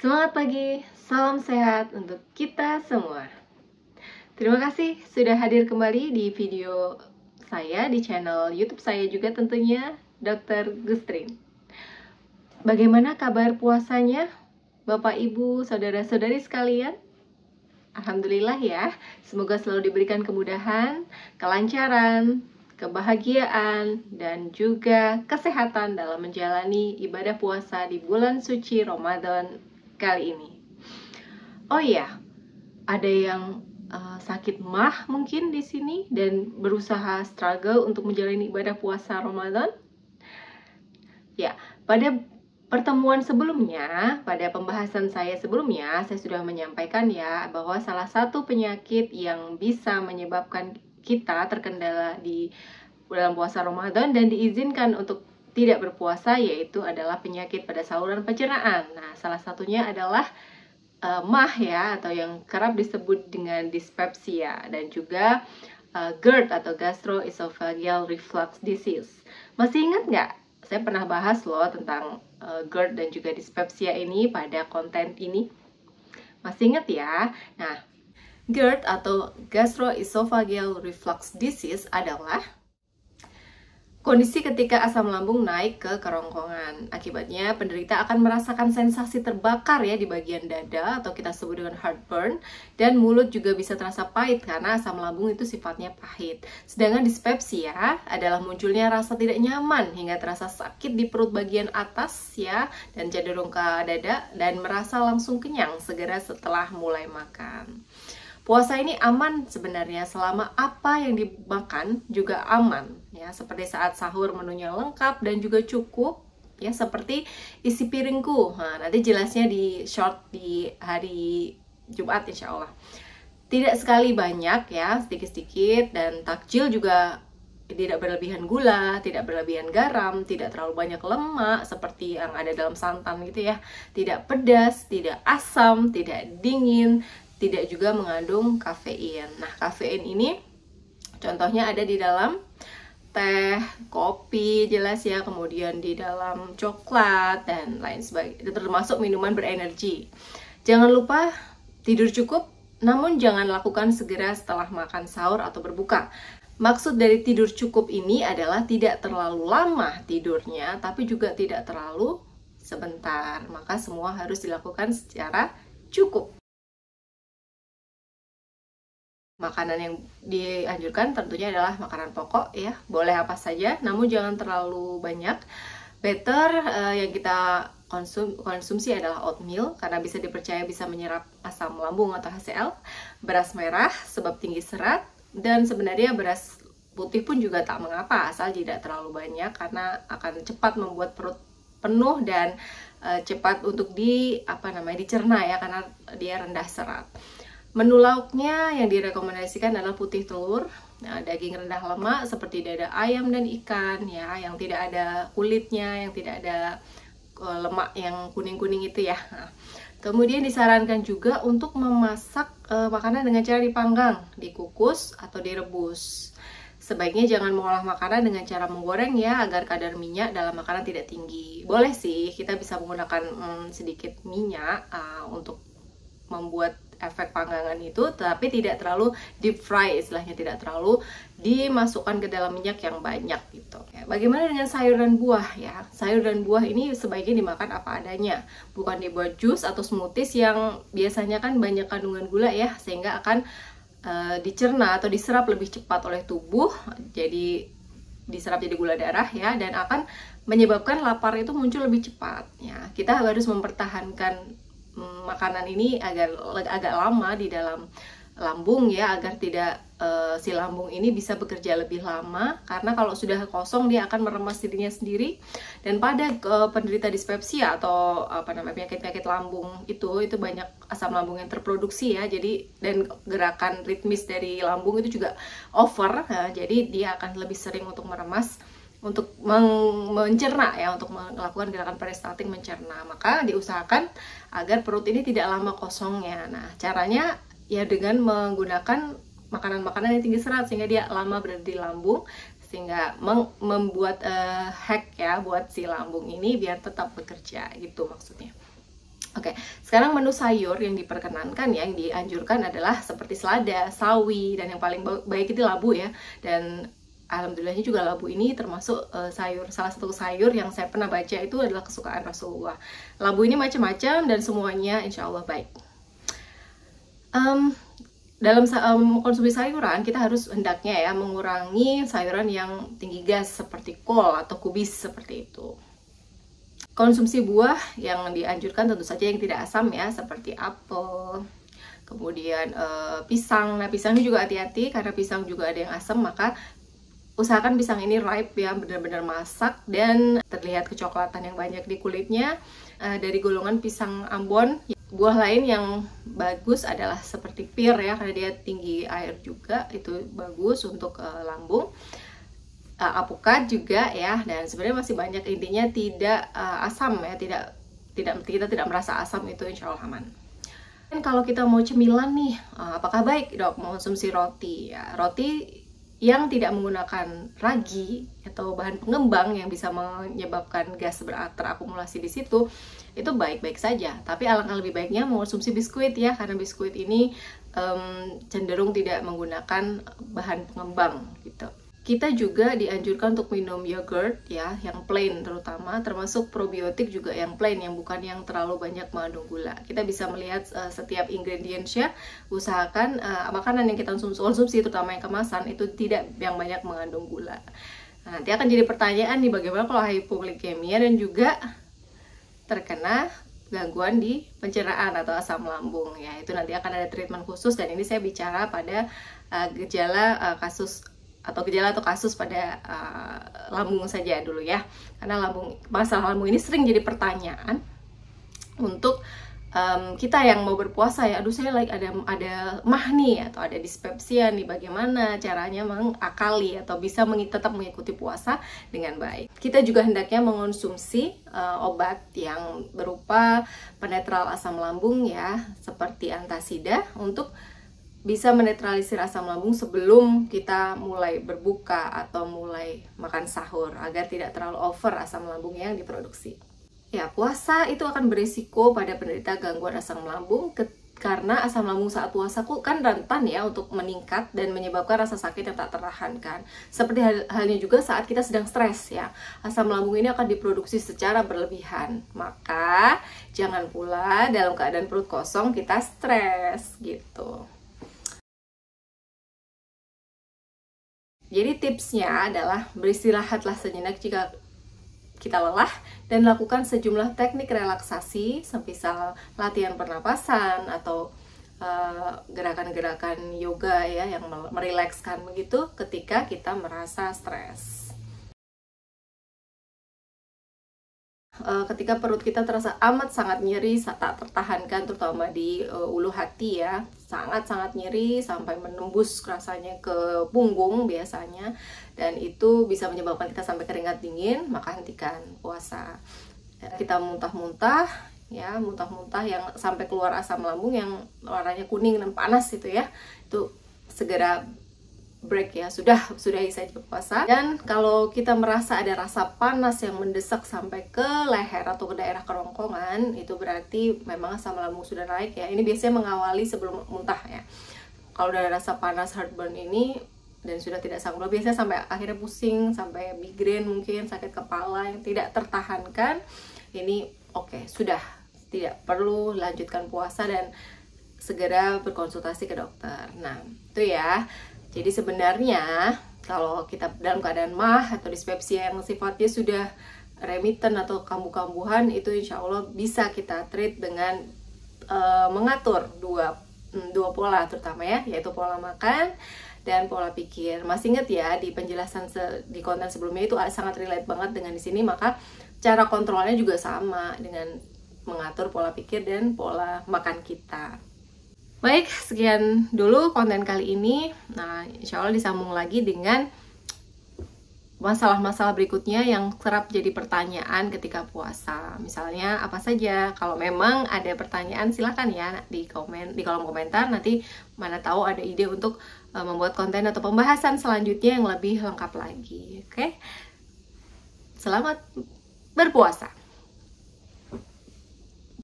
Semangat pagi, salam sehat untuk kita semua. Terima kasih sudah hadir kembali di video saya di channel YouTube saya juga tentunya, Dr. Gustrin. Bagaimana kabar puasanya, Bapak, Ibu, saudara-saudari sekalian? Alhamdulillah ya, semoga selalu diberikan kemudahan, kelancaran, kebahagiaan, dan juga kesehatan dalam menjalani ibadah puasa di bulan suci Ramadan kali ini. Oh iya, ada yang sakit mah mungkin di sini dan berusaha struggle untuk menjalani ibadah puasa Ramadan. Ya, pada pertemuan sebelumnya, pada pembahasan saya sebelumnya, saya sudah menyampaikan ya bahwa salah satu penyakit yang bisa menyebabkan kita terkendala di dalam puasa Ramadan dan diizinkan untuk tidak berpuasa yaitu adalah penyakit pada saluran pencernaan. Nah, salah satunya adalah MAH ya, atau yang kerap disebut dengan dyspepsia, dan juga GERD atau gastroesophageal reflux disease. Masih ingat nggak? Saya pernah bahas loh tentang GERD dan juga dyspepsia ini pada konten ini. Masih ingat ya? Nah, GERD atau gastroesophageal reflux disease adalah kondisi ketika asam lambung naik ke kerongkongan. Akibatnya penderita akan merasakan sensasi terbakar ya di bagian dada atau kita sebut dengan heartburn, dan mulut juga bisa terasa pahit karena asam lambung itu sifatnya pahit. Sedangkan dyspepsia adalah munculnya rasa tidak nyaman hingga terasa sakit di perut bagian atas ya, dan cenderung ke dada, dan merasa langsung kenyang segera setelah mulai makan. Puasa ini aman sebenarnya selama apa yang dimakan juga aman ya, seperti saat sahur menunya lengkap dan juga cukup ya, seperti isi piringku. Nah, nanti jelasnya di short di hari Jumat insya Allah. Tidak sekali banyak ya, sedikit-sedikit, dan takjil juga tidak berlebihan gula, tidak berlebihan garam, tidak terlalu banyak lemak seperti yang ada dalam santan gitu ya, tidak pedas, tidak asam, tidak dingin, tidak juga mengandung kafein. Nah, kafein ini contohnya ada di dalam teh, kopi, jelas ya, kemudian di dalam coklat dan lain sebagainya, termasuk minuman berenergi. Jangan lupa tidur cukup, namun jangan lakukan segera setelah makan sahur atau berbuka. Maksud dari tidur cukup ini adalah tidak terlalu lama tidurnya, tapi juga tidak terlalu sebentar. Maka semua harus dilakukan secara cukup. Makanan yang dianjurkan tentunya adalah makanan pokok ya, boleh apa saja, namun jangan terlalu banyak. Better yang kita konsumsi adalah oatmeal karena bisa dipercaya bisa menyerap asam lambung atau HCl, beras merah sebab tinggi serat, dan sebenarnya beras putih pun juga tak mengapa asal tidak terlalu banyak karena akan cepat membuat perut penuh dan cepat untuk dicerna ya, karena dia rendah serat. Menu lauknya yang direkomendasikan adalah putih telur, daging rendah lemak seperti dada ayam dan ikan ya, yang tidak ada kulitnya, yang tidak ada lemak yang kuning-kuning itu ya. Nah, kemudian disarankan juga untuk memasak makanan dengan cara dipanggang, dikukus atau direbus. Sebaiknya jangan mengolah makanan dengan cara menggoreng ya, agar kadar minyak dalam makanan tidak tinggi. Boleh sih kita bisa menggunakan sedikit minyak untuk membuat efek panggangan itu, tapi tidak terlalu deep fry, istilahnya tidak terlalu dimasukkan ke dalam minyak yang banyak gitu. Bagaimana dengan sayur dan buah ya? Sayur dan buah ini sebaiknya dimakan apa adanya, bukan dibuat jus atau smoothies yang biasanya kan banyak kandungan gula ya, sehingga akan dicerna atau diserap lebih cepat oleh tubuh, jadi diserap jadi gula darah ya, dan akan menyebabkan lapar itu muncul lebih cepat ya. Kita harus mempertahankan makanan ini agak lama di dalam lambung ya, agar tidak si lambung ini bisa bekerja lebih lama, karena kalau sudah kosong dia akan meremas dirinya sendiri. Dan pada penderita dyspepsia atau penyakit-penyakit lambung itu banyak asam lambung yang terproduksi ya, jadi dan gerakan ritmis dari lambung itu juga over ya, jadi dia akan lebih sering untuk meremas, untuk mencerna ya, untuk melakukan gerakan peristaltik mencerna. Maka diusahakan agar perut ini tidak lama kosongnya. Nah, caranya ya dengan menggunakan makanan-makanan yang tinggi serat sehingga dia lama berada di lambung, sehingga membuat hack ya buat si lambung ini biar tetap bekerja gitu maksudnya. Oke, Sekarang menu sayur yang diperkenankan ya, yang dianjurkan adalah seperti selada, sawi, dan yang paling baik itu labu ya. Dan alhamdulillahnya juga labu ini termasuk salah satu sayur yang saya pernah baca itu adalah kesukaan Rasulullah. Labu ini macam-macam dan semuanya insya Allah baik. Dalam konsumsi sayuran kita harus hendaknya ya mengurangi sayuran yang tinggi gas seperti kol atau kubis seperti itu. Konsumsi buah yang dianjurkan tentu saja yang tidak asam ya, seperti apel, kemudian pisang. Nah, pisang ini juga hati-hati karena pisang juga ada yang asam, maka usahakan pisang ini ripe ya, benar-benar masak dan terlihat kecoklatan yang banyak di kulitnya. Dari golongan pisang Ambon, buah lain yang bagus adalah seperti pir ya, karena dia tinggi air juga, itu bagus untuk lambung. Apukat juga ya, dan sebenarnya masih banyak, intinya tidak asam ya, kita tidak merasa asam, itu insya Allah aman. Dan kalau kita mau cemilan nih, apakah baik dok mengonsumsi roti ya? Roti yang tidak menggunakan ragi atau bahan pengembang yang bisa menyebabkan gas terakumulasi di situ, itu baik-baik saja. Tapi alangkah lebih baiknya mengonsumsi biskuit ya, karena biskuit ini cenderung tidak menggunakan bahan pengembang gitu. Kita juga dianjurkan untuk minum yogurt ya, yang plain terutama, termasuk probiotik juga yang plain, yang bukan yang terlalu banyak mengandung gula. Kita bisa melihat setiap ingredientsnya, usahakan makanan yang kita konsumsi, terutama yang kemasan, itu tidak yang banyak mengandung gula. Nah, nanti akan jadi pertanyaan nih, bagaimana kalau hipoglikemia dan juga terkena gangguan di pencernaan atau asam lambung ya, itu nanti akan ada treatment khusus, dan ini saya bicara pada gejala atau kasus pada lambung saja dulu ya, karena masalah lambung ini sering jadi pertanyaan untuk kita yang mau berpuasa ya. Aduh, saya ada mah nih atau ada dispepsia nih, bagaimana caranya mengakali atau bisa tetap mengikuti puasa dengan baik. Kita juga hendaknya mengonsumsi obat yang berupa penetral asam lambung ya, seperti antasida, untuk bisa menetralisir asam lambung sebelum kita mulai berbuka atau mulai makan sahur, agar tidak terlalu over asam lambung yang diproduksi. Ya, puasa itu akan berisiko pada penderita gangguan asam lambung, karena asam lambung saat puasa kan rentan ya untuk meningkat dan menyebabkan rasa sakit yang tak tertahankan. Seperti halnya juga saat kita sedang stres ya, asam lambung ini akan diproduksi secara berlebihan. Maka jangan pula dalam keadaan perut kosong kita stres gitu. Jadi tipsnya adalah beristirahatlah sejenak jika kita lelah, dan lakukan sejumlah teknik relaksasi, semisal latihan pernapasan atau gerakan-gerakan yoga ya, yang merilekskan begitu ketika kita merasa stres. Ketika perut kita terasa amat sangat nyeri, tak tertahankan, terutama di ulu hati ya, sangat-sangat nyeri sampai menembus rasanya ke punggung biasanya, dan itu bisa menyebabkan kita sampai keringat dingin, maka hentikan puasa. Kita muntah-muntah ya, muntah-muntah yang sampai keluar asam lambung yang warnanya kuning dan panas itu ya, itu segera break ya, sudahi saja puasa. Dan kalau kita merasa ada rasa panas yang mendesak sampai ke leher atau ke daerah kerongkongan, itu berarti memang asam lambung sudah naik ya. Ini biasanya mengawali sebelum muntah ya. Kalau udah ada rasa panas, heartburn ini, dan sudah tidak sanggup, biasanya sampai akhirnya pusing, sampai migrain mungkin, sakit kepala yang tidak tertahankan, ini oke, sudah tidak perlu lanjutkan puasa dan segera berkonsultasi ke dokter. Nah, itu ya. Jadi sebenarnya kalau kita dalam keadaan mah atau dispepsia yang sifatnya sudah remiten atau kambuh-kambuhan, itu insya Allah bisa kita treat dengan mengatur dua pola terutama ya, yaitu pola makan dan pola pikir. Masih ingat ya di penjelasan di konten sebelumnya itu sangat relate banget dengan di sini, maka cara kontrolnya juga sama dengan mengatur pola pikir dan pola makan kita. Baik, sekian dulu konten kali ini. Nah, insya Allah disambung lagi dengan masalah-masalah berikutnya yang kerap jadi pertanyaan ketika puasa. Misalnya apa saja? Kalau memang ada pertanyaan, silahkan ya di kolom komentar. Nanti mana tahu ada ide untuk membuat konten atau pembahasan selanjutnya yang lebih lengkap lagi. Oke? Selamat berpuasa.